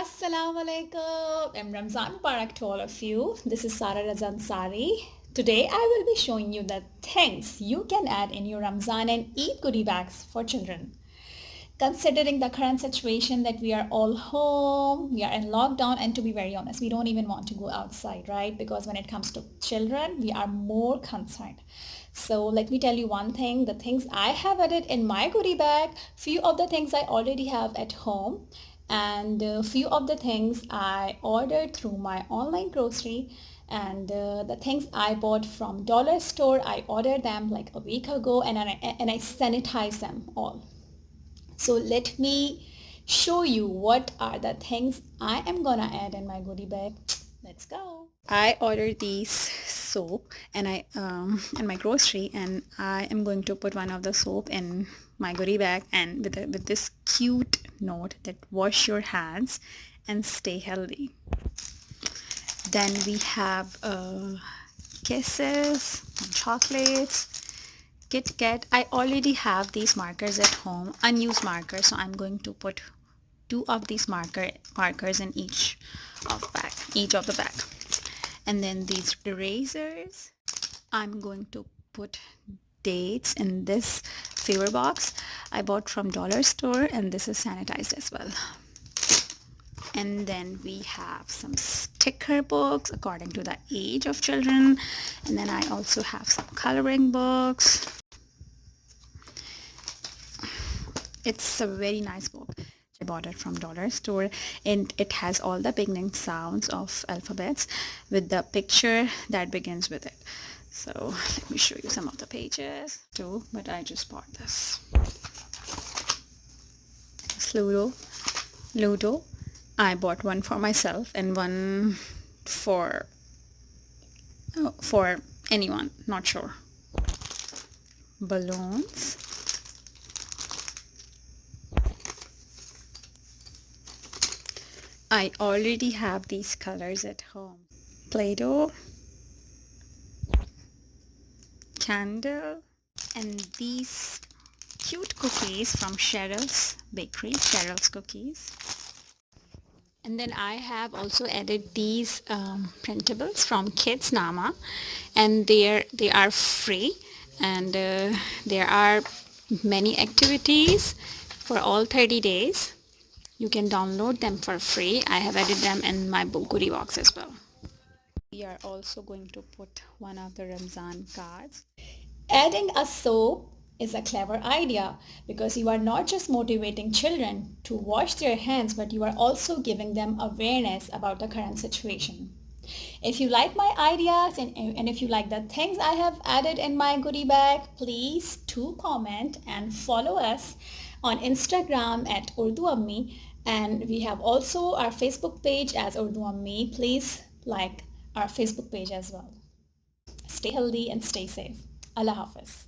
Assalamu alaikum and Ramzan Mubarak to all of you. This is Sara Razan Sari. Today I will be showing you the things you can add in your Ramzan and Eid goodie bags for children. Considering the current situation that we are all home, we are in lockdown, and to be very honest, we don't even want to go outside, right? Because when it comes to children, we are more concerned. So let me tell you one thing, the things I have added in my goodie bag, few of the things I already have at home, and a few of the things I ordered through my online grocery, and the things I bought from dollar store, I ordered them like a week ago, and I sanitize them all. So let me show you what are the things I am gonna add in my goodie bag. Let's go. I ordered these soap and I in my grocery, and I am going to put one of the soap in my goodie bag, and with this cute note that wash your hands and stay healthy. Then we have kisses, chocolates, Kit Kat. I already have these markers at home, unused markers, so I'm going to put two of these markers in each of the bag. And then these erasers, I'm going to put dates in this favor box I bought from dollar store, and this is sanitized as well. And then we have some sticker books according to the age of children, and then I also have some coloring books. It's a very nice book. I bought it from dollar store, and it has all the beginning sounds of alphabets with the picture that begins with it. So let me show you some of the pages too, but I just bought this. It's Ludo. I bought one for myself and one for anyone, not sure. Balloons. I already have these colors at home. Play-Doh, candle, and these cute cookies from Cheryl's Bakery, Cheryl's Cookies. And then I have also added these printables from Kidznama, and they are free, and there are many activities for all 30 days. You can download them for free. I have added them in my goodie box as well. We are also going to put one of the Ramzan cards. Adding a soap is a clever idea because you are not just motivating children to wash their hands, but you are also giving them awareness about the current situation. If you like my ideas and if you like the things I have added in my goodie bag, please do comment and follow us on Instagram at Urdu Ammi, and we have also our Facebook page as Urdu Ammi. Please like our Facebook page as well. Stay healthy and stay safe. Allah Hafiz.